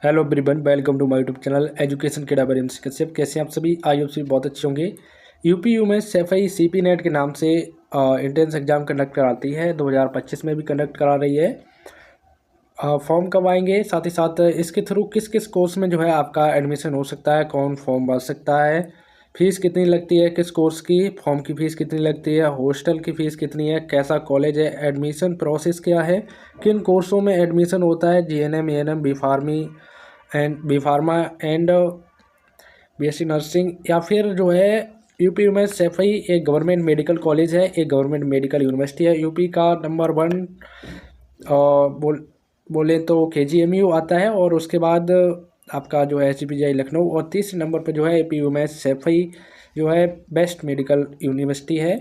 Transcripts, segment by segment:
Hello everyone, welcome to my YouTube channel education के डाबर MC Kashyap. कैसे हैं आप सभी? आई होप सभी बहुत अच्छे होंगे। यूपीयू में सैफई सीपी नेट के नाम से एंट्रेंस एग्जाम कंडक्ट कराती है। 2025 में भी कंडक्ट करा रही है। फॉर्म कब आएंगे, साथ ही साथ इसके थ्रू किस किस कोर्स में जो है आपका एडमिशन हो सकता है, कौन फॉर्म भर सकता है, फीस कितनी लगती है, किस कोर्स की फॉर्म की फ़ीस कितनी लगती है, हॉस्टल की फ़ीस कितनी है, कैसा कॉलेज है, एडमिशन प्रोसेस क्या है, किन कोर्सों में एडमिशन होता है, GNM, ANM, B pharma and BSc nursing, या फिर जो है यूपी में सैफई एक गवर्नमेंट मेडिकल कॉलेज है, एक गवर्नमेंट मेडिकल यूनिवर्सिटी है। यूपी का नंबर 1 बोले तो केजीएमयू आता है, और उसके बाद आपका जो है एसजीपीजीआई लखनऊ, और तीसरे नंबर पर जो है एपीयू में सैफई जो है बेस्ट मेडिकल यूनिवर्सिटी है,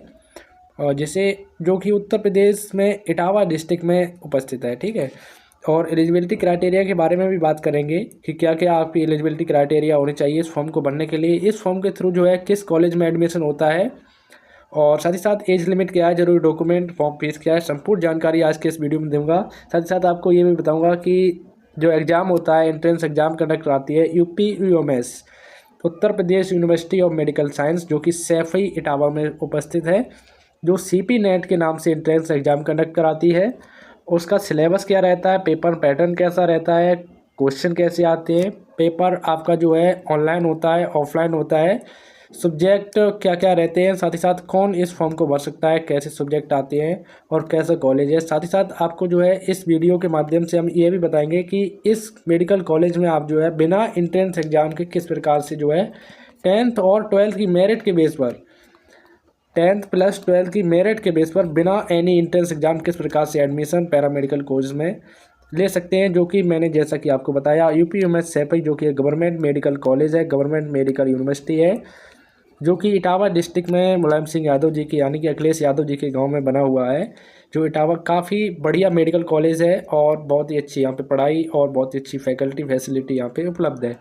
और जिसे जो कि उत्तर प्रदेश में इटावा डिस्ट्रिक्ट में उपस्थित है। ठीक है। और एलिजिबिलिटी क्राइटेरिया के बारे में भी बात करेंगे कि क्या क्या आपकी एलिजिबिलिटी क्राइटेरिया होनी चाहिए इस फॉर्म को भरने के लिए, इस फॉर्म के थ्रू जो है किस कॉलेज में एडमिशन होता है, और साथ ही साथ एज लिमिट क्या है, जरूरी डॉक्यूमेंट, फॉर्म फीस क्या है, संपूर्ण जानकारी आज के इस वीडियो में दूंगा। साथ ही साथ आपको ये भी बताऊंगा कि जो एग्ज़ाम होता है, एंट्रेंस एग्जाम कंडक्ट कराती है UPUMS, Uttar Pradesh university of medical science, जो कि सैफई इटावा में उपस्थित है, जो सीपी नेट के नाम से एंट्रेंस एग्जाम कंडक्ट कराती है। उसका सिलेबस क्या रहता है, पेपर पैटर्न कैसा रहता है, क्वेश्चन कैसे आते हैं, पेपर आपका जो है ऑनलाइन होता है, ऑफलाइन होता है, सब्जेक्ट क्या क्या रहते हैं, साथ ही साथ कौन इस फॉर्म को भर सकता है, कैसे सब्जेक्ट आते हैं, और कैसा कॉलेज है। साथ ही साथ आपको जो है इस वीडियो के माध्यम से हम ये भी बताएंगे कि इस मेडिकल कॉलेज में आप जो है बिना एंट्रेंस एग्जाम के किस प्रकार से जो है 10th और 12th की मेरिट के बेस पर, 10th प्लस 12th की मेरिट के बेस पर बिना एनी इंट्रेंस एग्जाम किस प्रकार से एडमिशन पैरामेडिकल कोर्स में ले सकते हैं, जो कि मैंने जैसा कि आपको बताया यूपीयूएमएस सैफई जो कि गवर्नमेंट मेडिकल कॉलेज है, गवर्नमेंट मेडिकल यूनिवर्सिटी है, जो कि इटावा डिस्ट्रिक्ट में मुलायम सिंह यादव जी के यानी कि अखिलेश यादव जी के गांव में बना हुआ है। जो इटावा काफ़ी बढ़िया मेडिकल कॉलेज है, और बहुत ही अच्छी यहाँ पे पढ़ाई और बहुत ही अच्छी फैकल्टी फैसिलिटी यहाँ पे उपलब्ध है।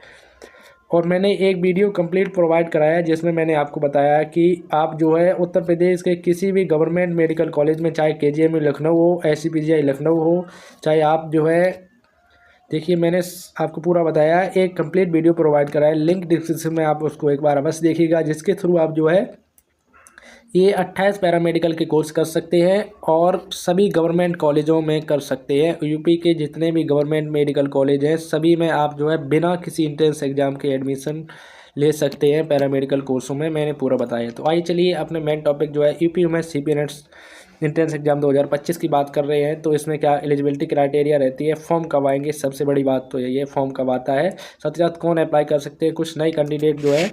और मैंने एक वीडियो कंप्लीट प्रोवाइड कराया है, जिसमें मैंने आपको बताया कि आप जो है उत्तर प्रदेश के किसी भी गवर्नमेंट मेडिकल कॉलेज में, चाहे केजीएमयू लखनऊ हो, एसजीपीजीआई लखनऊ हो, चाहे आप जो है, देखिए मैंने आपको पूरा बताया है, एक कंप्लीट वीडियो प्रोवाइड कराया है, लिंक डिस्क्रिप्शन में, आप उसको एक बार अवश्य देखिएगा, जिसके थ्रू आप जो है ये 28 पैरामेडिकल के कोर्स कर सकते हैं, और सभी गवर्नमेंट कॉलेजों में कर सकते हैं। यूपी के जितने भी गवर्नमेंट मेडिकल कॉलेज हैं सभी में आप जो है बिना किसी इंट्रेंस एग्जाम के एडमिशन ले सकते हैं पैरामेडिकल कोर्सों में, मैंने पूरा बताया। तो आइए चलिए अपने मेन टॉपिक जो है यूपी में सीपी नेट्स इंट्रेंस एग्जाम 2025 की बात कर रहे हैं। तो इसमें क्या एलिजिबिलिटी क्राइटेरिया रहती है, फॉर्म कब आएंगे, सबसे बड़ी बात तो यही है फॉर्म कब आता है, साथ ही साथ कौन अप्लाई कर सकते हैं। कुछ नए कैंडिडेट जो है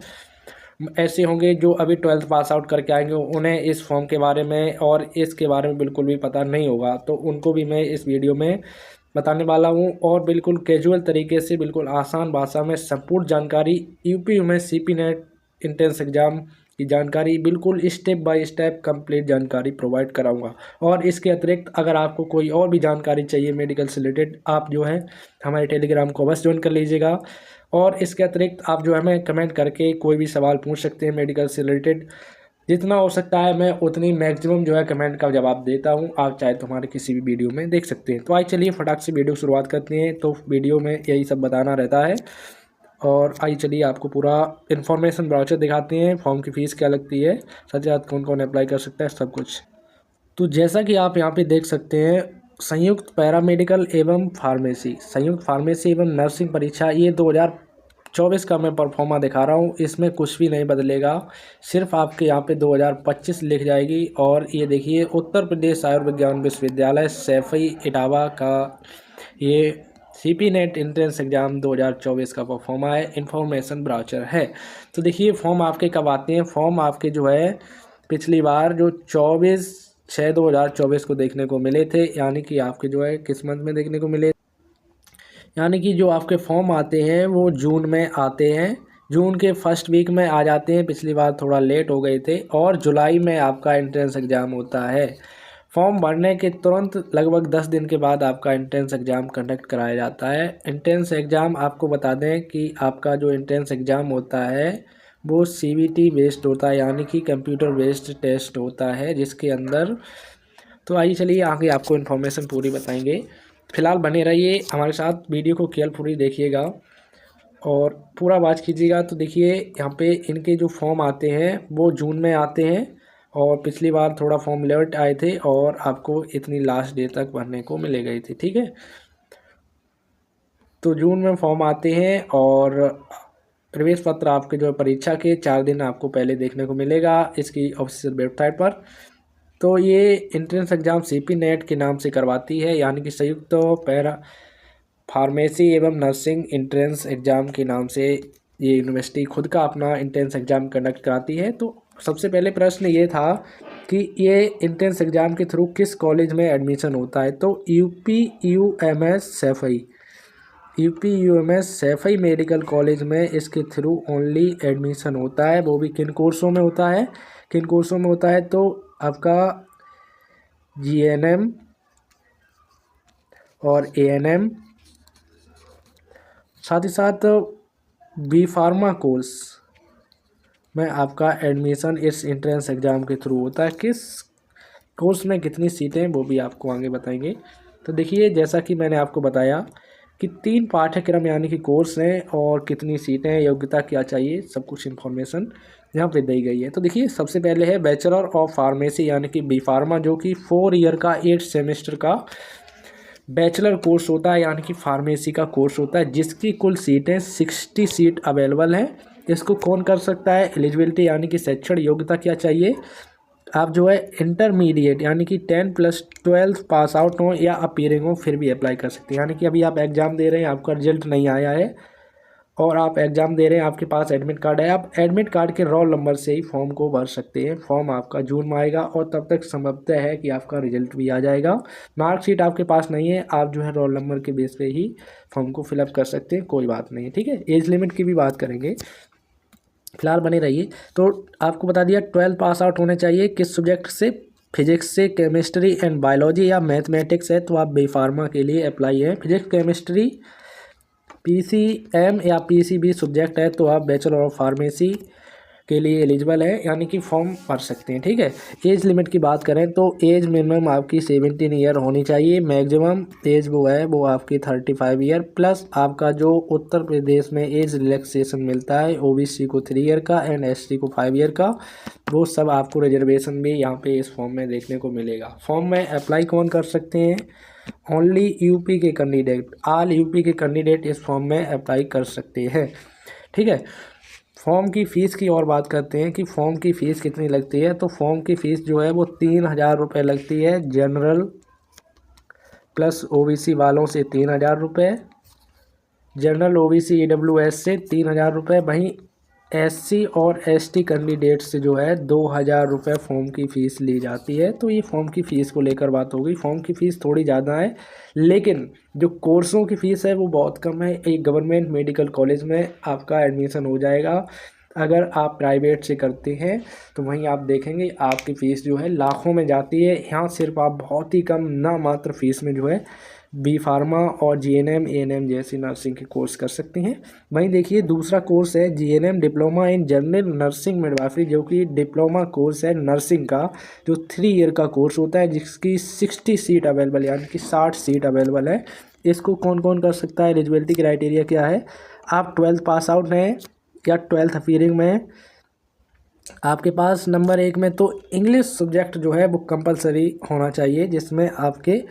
ऐसे होंगे जो अभी 12th पास आउट करके आएंगे, उन्हें इस फॉर्म के बारे में और इसके बारे में बिल्कुल भी पता नहीं होगा, तो उनको भी मैं इस वीडियो में बताने वाला हूं, और बिल्कुल कैजुअल तरीके से, बिल्कुल आसान भाषा में संपूर्ण जानकारी यूपी में सीपी नेट इंट्रेंस एग्जाम की जानकारी, बिल्कुल स्टेप बाय स्टेप कंप्लीट जानकारी प्रोवाइड कराऊंगा। और इसके अतिरिक्त अगर आपको कोई और भी जानकारी चाहिए मेडिकल से रिलेटेड, आप जो है हमारे टेलीग्राम को अवश्य ज्वाइन कर लीजिएगा। और इसके अतिरिक्त आप जो है हमें कमेंट करके कोई भी सवाल पूछ सकते हैं मेडिकल से रिलेटेड, जितना हो सकता है मैं उतनी मैक्सिमम जो है कमेंट का जवाब देता हूं। आप चाहे तो हमारे किसी भी वीडियो में देख सकते हैं। तो आइए चलिए फटाक से वीडियो की शुरुआत करते हैं। तो वीडियो में यही सब बताना रहता है, और आइए चलिए आपको पूरा इन्फॉर्मेशन ब्राउचर दिखाते हैं, फॉर्म की फ़ीस क्या लगती है, साथ ही साथ कौन कौन अप्लाई कर सकता है, सब कुछ। तो जैसा कि आप यहाँ पे देख सकते हैं, संयुक्त पैरामेडिकल एवं फार्मेसी, संयुक्त फार्मेसी एवं नर्सिंग परीक्षा, ये 2024 का मैं परफॉर्मा दिखा रहा हूँ। इसमें कुछ भी नहीं बदलेगा, सिर्फ आपके यहाँ पे 2025 लिख जाएगी। और ये देखिए उत्तर प्रदेश आयुर्विज्ञान विश्वविद्यालय सैफई इटावा का ये सीपी नेट एंट्रेंस एग्जाम 2024 का परफॉर्मा है, इन्फॉर्मेशन ब्राउचर है। तो देखिए फॉर्म आपके कब आते हैं, फॉर्म आपके जो है पिछली बार जो 24/6/2024 को देखने को मिले थे, यानी कि आपके जो है किस मंथ में देखने को मिले, यानी कि जो आपके फॉर्म आते हैं वो जून में आते हैं, जून के फर्स्ट वीक में आ जाते हैं। पिछली बार थोड़ा लेट हो गए थे, और जुलाई में आपका एंट्रेंस एग्ज़ाम होता है। फॉर्म भरने के तुरंत लगभग 10 दिन के बाद आपका एंट्रेंस एग्ज़ाम कंडक्ट कराया जाता है। एंट्रेंस एग्ज़ाम आपको बता दें कि आपका जो एंट्रेंस एग्ज़ाम होता है वो सीबीटी बेस्ड होता है, यानी कि कंप्यूटर बेस्ड टेस्ट होता है जिसके अंदर, तो आइए चलिए आगे आपको इन्फॉर्मेशन पूरी बताएंगे। फ़िलहाल बने रहिए हमारे साथ, वीडियो को केयरफुली देखिएगा और पूरा वॉच कीजिएगा। तो देखिए यहाँ पे इनके जो फॉर्म आते हैं वो जून में आते हैं और पिछली बार थोड़ा फॉर्म लेट आए थे और आपको इतनी लास्ट डे तक भरने को मिले गई थी, ठीक है। तो जून में फॉर्म आते हैं और प्रवेश पत्र आपके जो परीक्षा के 4 दिन आपको पहले देखने को मिलेगा इसकी ऑफिशियल वेबसाइट पर। तो ये एंट्रेंस एग्ज़ाम सीपी नेट के नाम से करवाती है, यानी कि संयुक्त पैरा फार्मेसी एवं नर्सिंग एंट्रेंस एग्ज़ाम के नाम से ये यूनिवर्सिटी खुद का अपना एंट्रेंस एग्ज़ाम कंडक्ट कराती है। तो सबसे पहले प्रश्न ये था कि ये एंट्रेंस एग्ज़ाम के थ्रू किस कॉलेज में एडमिशन होता है। तो यूपी सैफई मेडिकल कॉलेज में इसके थ्रू ओनली एडमिशन होता है। वो भी किन कोर्सों में होता है, तो आपका जीएनएम और एएनएम, साथ ही साथ बी फार्मा कोर्स में आपका एडमिशन इस एंट्रेंस एग्ज़ाम के थ्रू होता है। किस कोर्स में कितनी सीटें वो भी आपको आगे बताएंगे। तो देखिए जैसा कि मैंने आपको बताया कि 3 पाठ्यक्रम यानी कि कोर्स हैं और कितनी सीटें, योग्यता क्या चाहिए, सब कुछ इन्फॉर्मेशन यहाँ पे दी गई है। तो देखिए सबसे पहले है बैचलर ऑफ फार्मेसी यानी कि बी फार्मा, जो कि 4 ईयर का 8 सेमेस्टर का बैचलर कोर्स होता है, यानी कि फार्मेसी का कोर्स होता है, जिसकी कुल सीटें 60 सीट अवेलेबल हैं। इसको कौन कर सकता है, एलिजिबिलिटी यानी कि शैक्षणिक योग्यता क्या चाहिए, आप जो है इंटरमीडिएट यानी कि 10+12 पास आउट हो या अपीयरिंग हो फिर भी अप्लाई कर सकते हैं। यानी कि अभी आप एग्ज़ाम दे रहे हैं, आपका रिजल्ट नहीं आया है और आप एग्ज़ाम दे रहे हैं, आपके पास एडमिट कार्ड है, आप एडमिट कार्ड के रोल नंबर से ही फॉर्म को भर सकते हैं। फॉर्म आपका जून में आएगा और तब तक संभवतः है कि आपका रिजल्ट भी आ जाएगा। मार्कशीट आपके पास नहीं है, आप जो है रोल नंबर के बेस पे ही फॉर्म को फिलअप कर सकते हैं, कोई बात नहीं है, ठीक है। एज लिमिट की भी बात करेंगे, फिलहाल बने रहिए। तो आपको बता दिया 12 पास आउट होने चाहिए, किस सब्जेक्ट से, फिजिक्स से, केमिस्ट्री एंड बायोलॉजी या मैथमेटिक्स है तो आप बी फार्मा के लिए अप्लाई है। फिजिक्स केमिस्ट्री पीसीएम या पीसीबी सब्जेक्ट है तो आप बैचलर ऑफ फार्मेसी के लिए एलिजिबल है, यानी कि फॉर्म भर सकते हैं, ठीक है। एज लिमिट की बात करें तो एज मिनिमम आपकी 17 ईयर होनी चाहिए, मैक्सिमम एज वो है वो आपकी 35 ईयर, प्लस आपका जो उत्तर प्रदेश में एज रिलैक्सेशन मिलता है ओबीसी को 3 ईयर का एंड एसटी को 5 ईयर का, वो सब आपको रिजर्वेशन भी यहाँ पे इस फॉर्म में देखने को मिलेगा। फॉर्म में अप्लाई कौन कर सकते हैं, ओनली यूपी के कैंडिडेट, ऑल यूपी के कैंडिडेट इस फॉर्म में अप्लाई कर सकते हैं, ठीक है। फॉर्म की फ़ीस की और बात करते हैं कि फ़ॉर्म की फ़ीस कितनी लगती है। तो फॉर्म की फ़ीस जो है वो 3000 रुपये लगती है, जनरल प्लस ओबीसी वालों से 3000 रुपये, जनरल ओबीसी ईडब्ल्यूएस से 3000 रुपये, वहीं एससी और एसटी कैंडिडेट से जो है 2000 रुपये फॉर्म की फ़ीस ली जाती है। तो ये फॉर्म की फ़ीस को लेकर बात होगी। फॉर्म की फ़ीस थोड़ी ज़्यादा है, लेकिन जो कोर्सों की फ़ीस है वो बहुत कम है। एक गवर्नमेंट मेडिकल कॉलेज में आपका एडमिशन हो जाएगा। अगर आप प्राइवेट से करते हैं तो वहीं आप देखेंगे आपकी फ़ीस जो है लाखों में जाती है। यहाँ सिर्फ आप बहुत ही कम ना मात्र फ़ीस में जो है बी फार्मा और जीएनएम एएनएम जैसी नर्सिंग के कोर्स कर सकते हैं। वहीं देखिए दूसरा कोर्स है GNM diploma in general nursing midwifery, जो कि डिप्लोमा कोर्स है नर्सिंग का, जो 3 ईयर का कोर्स होता है, जिसकी 60 सीट अवेलेबल यानी कि 60 सीट अवेलेबल है। इसको कौन कौन कर सकता है, एलिजिबिलिटी क्राइटेरिया क्या है, आप 12th पास आउट हैं या 12th अपीयरिंग में, आपके पास नंबर 1 में तो इंग्लिश सब्जेक्ट जो है वो कंपलसरी होना चाहिए, जिसमें आपके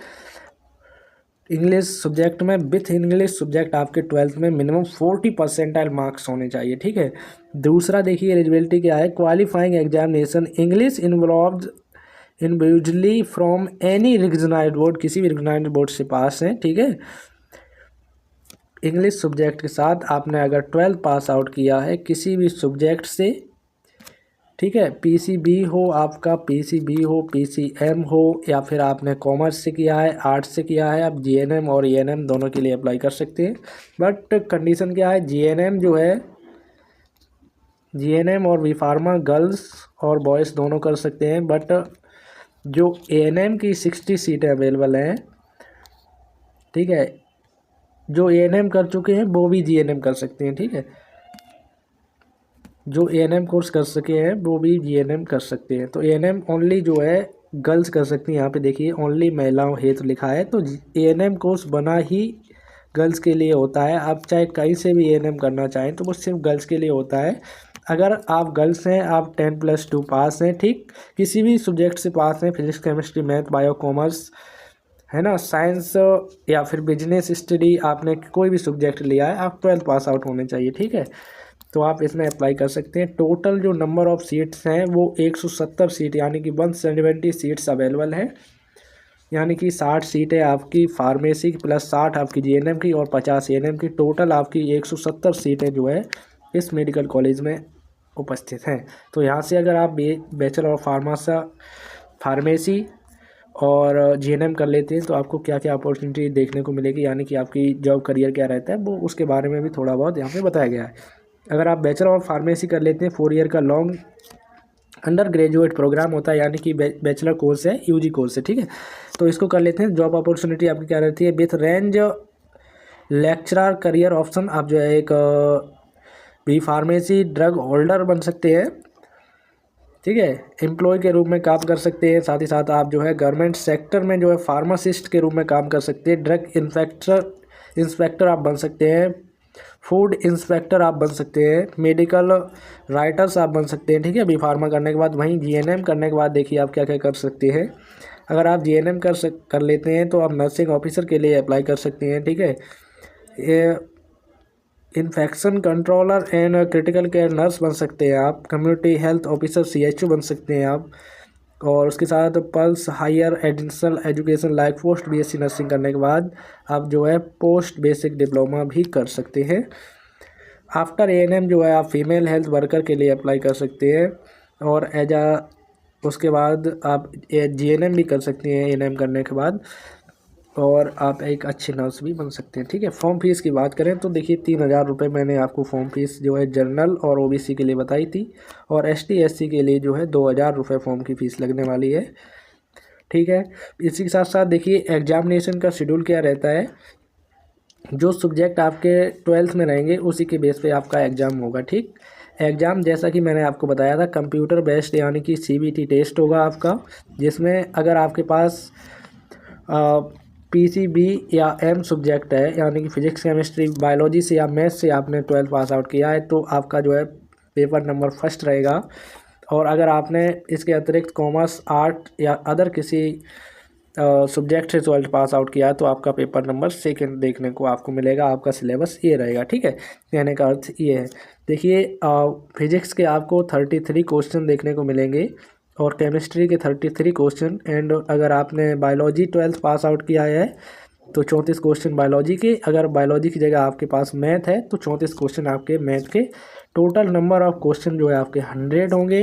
इंग्लिश सब्जेक्ट में विथ इंग्लिश सब्जेक्ट आपके 12th में मिनिमम 40% मार्क्स होने चाहिए, ठीक है। दूसरा देखिए एलिजिबिलिटी क्या है, qualifying examination English involved individually from any recognised board, किसी भी रिकग्नाइज्ड बोर्ड से पास हैं, ठीक है। इंग्लिश सब्जेक्ट के साथ आपने अगर 12th पास आउट किया है किसी भी सब्जेक्ट से, ठीक है, पीसीबी हो आपका, पीसीबी हो, पीसीएम हो, या फिर आपने कॉमर्स से किया है, आर्ट्स से किया है, आप जीएनएम और ईएनएम दोनों के लिए अप्लाई कर सकते हैं। बट कंडीशन क्या है, जीएनएम जो है, जीएनएम और बी फार्मा गर्ल्स और बॉयज़ दोनों कर सकते हैं, बट जो एएनएम की 60 सीटें अवेलेबल हैं, ठीक है, जो एएनएम कर चुके हैं वो भी जीएनएम कर सकते हैं, ठीक है, जो एएनएम कोर्स कर सके हैं वो भी जीएनएम कर सकते हैं। तो एएनएम ओनली जो है गर्ल्स कर सकती हैं। यहाँ पे देखिए ओनली महिलाओं हेतु लिखा है, तो ANM कोर्स बना ही गर्ल्स के लिए होता है। आप चाहे कहीं से भी ANM करना चाहें तो वो सिर्फ गर्ल्स के लिए होता है। अगर आप गर्ल्स हैं, आप 10+2 पास हैं, ठीक, किसी भी सब्जेक्ट से पास हैं, physics chemistry math bio commerce, है ना, साइंस या फिर बिजनेस स्टडी, आपने कोई भी सब्जेक्ट लिया है, आप 12th पास आउट होने चाहिए, ठीक है। तो आप इसमें अप्लाई कर सकते हैं। टोटल जो नंबर ऑफ़ सीट्स हैं वो 170 सीट यानी कि 170 सीट्स अवेलेबल हैं। यानी कि 60 सीटें आपकी फार्मेसी की प्लस 60 आपकी GNM की और 50 ANM की, टोटल आपकी 170 सीटें जो है इस मेडिकल कॉलेज में उपस्थित हैं। तो यहाँ से अगर आप बैचलर ऑफ फार्मेसी और GNM कर लेते हैं तो आपको क्या क्या अपॉर्चुनिटी देखने को मिलेगी, यानी कि आपकी जॉब करियर क्या रहता है, वो उसके बारे में भी थोड़ा बहुत यहाँ पे बताया गया है। अगर आप बैचलर ऑफ फार्मेसी कर लेते हैं, 4 ईयर का लॉन्ग अंडर ग्रेजुएट प्रोग्राम होता है, यानी कि बैचलर कोर्स है, UG कोर्स है, ठीक है। तो इसको कर लेते हैं। जॉब अपॉर्चुनिटी आपकी क्या रहती है, with range lecturer career option, आप जो है एक बी फार्मेसी ड्रग होल्डर बन सकते हैं, ठीक है, एम्प्लॉय के रूप में काम कर सकते हैं। साथ ही साथ आप जो है गवर्नमेंट सेक्टर में जो है फार्मासिस्ट के रूप में काम कर सकते हैं। ड्रग इंस्पेक्टर आप बन सकते हैं, फूड इंस्पेक्टर आप बन सकते हैं, मेडिकल राइटर्स आप बन सकते हैं, ठीक है, बी फार्मा करने के बाद। वहीं GNM करने के बाद देखिए आप क्या क्या कर सकते हैं। अगर आप GNM कर लेते हैं तो आप नर्सिंग ऑफिसर के लिए अप्लाई कर सकते हैं, ठीक है। ये infection controller and critical care nurse बन सकते हैं आप। कम्युनिटी हेल्थ ऑफिसर CHO बन सकते हैं आप। और उसके साथ plus higher additional education like post BSc nursing करने के बाद आप जो है पोस्ट बेसिक डिप्लोमा भी कर सकते हैं। आफ्टर ANM जो है आप फीमेल हेल्थ वर्कर के लिए अप्लाई कर सकते हैं। और उसके बाद आप GNM भी कर सकते हैं ANM करने के बाद, और आप एक अच्छे नर्स भी बन सकते हैं, ठीक है। फॉर्म फीस की बात करें तो देखिए 3000 रुपये मैंने आपको फॉर्म फीस जो है जनरल और OBC के लिए बताई थी, और ST SC के लिए जो है 2000 रुपये फॉर्म की फ़ीस लगने वाली है, ठीक है। इसी के साथ साथ देखिए एग्जामिनेशन का शेड्यूल क्या रहता है। जो सब्जेक्ट आपके 12th में रहेंगे उसी के बेस पे आपका एग्ज़ाम होगा, ठीक। एग्ज़ाम जैसा कि मैंने आपको बताया था कंप्यूटर बेस्ड यानी कि CBT टेस्ट होगा आपका, जिसमें अगर आपके पास PCB या M सब्जेक्ट है, यानी कि फिजिक्स केमिस्ट्री बायोलॉजी से या मैथ्स से आपने 12th पास आउट किया है तो आपका जो है पेपर नंबर फर्स्ट रहेगा। और अगर आपने इसके अतिरिक्त कॉमर्स आर्ट या अदर किसी सब्जेक्ट से 12th पास आउट किया है तो आपका पेपर नंबर सेकंड देखने को आपको मिलेगा। आपका सिलेबस ये रहेगा, ठीक है। कहने का अर्थ ये है। देखिए फिजिक्स के आपको 33 क्वेश्चन देखने को मिलेंगे और केमिस्ट्री के 33 क्वेश्चन, एंड अगर आपने बायोलॉजी 12th पास आउट किया है तो 34 क्वेश्चन बायोलॉजी के। अगर बायोलॉजी की जगह आपके पास मैथ है तो 34 क्वेश्चन आपके मैथ के। टोटल नंबर ऑफ क्वेश्चन जो है आपके 100 होंगे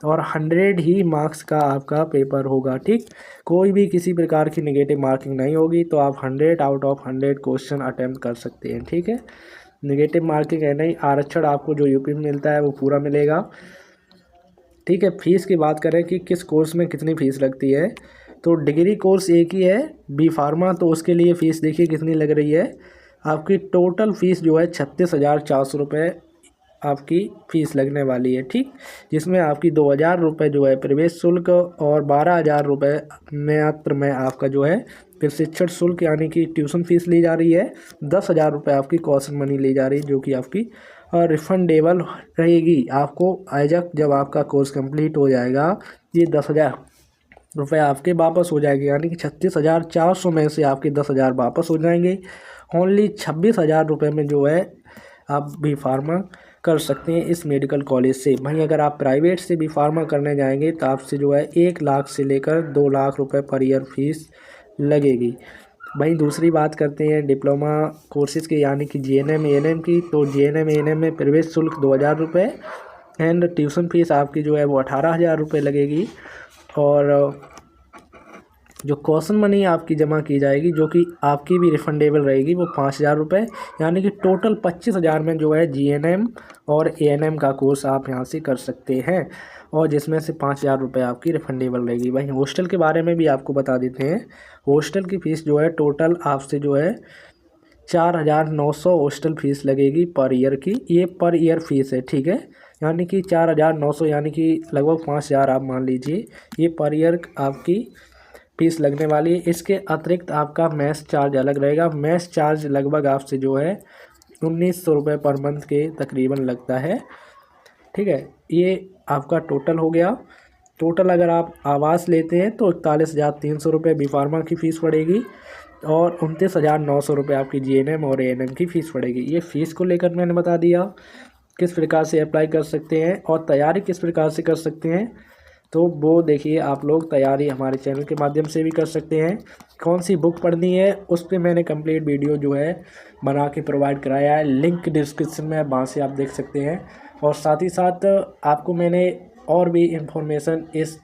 और 100 ही मार्क्स का आपका पेपर होगा, ठीक। कोई भी किसी प्रकार की नेगेटिव मार्किंग नहीं होगी, तो आप 100 आउट ऑफ 100 क्वेश्चन अटैम्प्ट कर सकते हैं, ठीक है। नेगेटिव मार्किंग है नहीं, आरक्षण आपको जो यूपी में मिलता है वो पूरा मिलेगा, ठीक है। फीस की बात करें कि किस कोर्स में कितनी फ़ीस लगती है, तो डिग्री कोर्स एक ही है बी फार्मा, तो उसके लिए फ़ीस देखिए कितनी लग रही है। आपकी टोटल फ़ीस जो है 36,400 रुपये आपकी फ़ीस लगने वाली है, ठीक। जिसमें आपकी 2000 रुपये जो है प्रवेश शुल्क और 12,000 रुपये मात्र में आपका जो है प्रशिक्षण शुल्क यानी कि ट्यूशन फ़ीस ली जा रही है। 10,000 रुपये आपकी कॉस्ट मनी ली जा रही है जो कि आपकी रिफंडेबल रहेगी आपको जब आपका कोर्स कंप्लीट हो जाएगा। ये 10,000 रुपये आपके वापस हो जाएंगे, यानी कि 36,400 में से आपके 10,000 वापस हो जाएंगे। ओनली 26,000 रुपये में जो है आप बी फार्मा कर सकते हैं इस मेडिकल कॉलेज से। वहीं अगर आप प्राइवेट से बी फार्मा करने जाएंगे तो आपसे जो है 1 लाख से लेकर 2 लाख रुपये पर ईयर फीस लगेगी। वहीं दूसरी बात करते हैं डिप्लोमा कोर्सेज़ की यानी कि GNM ANM की, तो GNM ANM में प्रवेश शुल्क 2,000 रुपये एंड ट्यूशन फीस आपकी जो है वो 18,000 रुपये लगेगी। और जो कॉशन मनी आपकी जमा की जाएगी जो कि आपकी भी रिफंडेबल रहेगी वो 5,000 रुपये, यानी कि टोटल 25,000 में जो है GNM और ANM का कोर्स आप यहाँ से कर सकते हैं, और जिसमें से 5,000 रुपये आपकी रिफंडेबल रहेगी। वहीं हॉस्टल के बारे में भी आपको बता देते हैं। हॉस्टल की फ़ीस जो है टोटल आपसे जो है 4,900 हॉस्टल फ़ीस लगेगी पर ईयर की, ये पर ईयर फ़ीस है, ठीक है। यानी कि 4,900 यानी कि लगभग 5,000 आप मान लीजिए ये पर ईयर आपकी फीस लगने वाली है। इसके अतिरिक्त आपका मेस चार्ज अलग रहेगा। मेस चार्ज लगभग आपसे जो है 1,900 रुपये पर मंथ के तकरीबन लगता है। ठीक है, ये आपका टोटल हो गया। टोटल अगर आप आवास लेते हैं तो 41,300 रुपये बी फार्मा की फ़ीस पड़ेगी और 29,900 रुपये आपकी जीएनएम और एएनएम की फ़ीस पड़ेगी। ये फ़ीस को लेकर मैंने बता दिया किस प्रकार से अप्लाई कर सकते हैं और तैयारी किस प्रकार से कर सकते हैं। तो वो देखिए आप लोग तैयारी हमारे चैनल के माध्यम से भी कर सकते हैं। कौन सी बुक पढ़नी है उस पर मैंने कंप्लीट वीडियो जो है बना के प्रोवाइड कराया है, लिंक डिस्क्रिप्शन में, वहाँ से आप देख सकते हैं। और साथ ही साथ आपको मैंने और भी इंफॉर्मेशन इस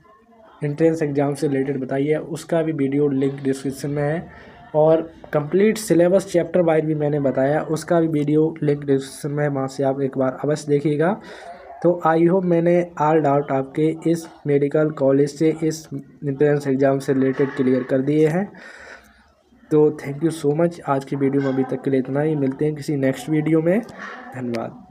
एंट्रेंस एग्ज़ाम से रिलेटेड बताई है, उसका भी वीडियो लिंक डिस्क्रिप्शन में है। और कंप्लीट सिलेबस चैप्टर वाइज भी मैंने बताया, उसका भी वीडियो लिंक डिस्क्रिप्शन में है, वहाँ से आप एक बार अवश्य देखिएगा। तो आई होप मैंने ऑल डाउट आपके इस मेडिकल कॉलेज से, इस एंट्रेंस एग्ज़ाम से रिलेटेड क्लियर कर दिए हैं। तो थैंक यू सो मच। आज की वीडियो में अभी तक के लिए इतना ही। मिलते हैं किसी नेक्स्ट वीडियो में। धन्यवाद।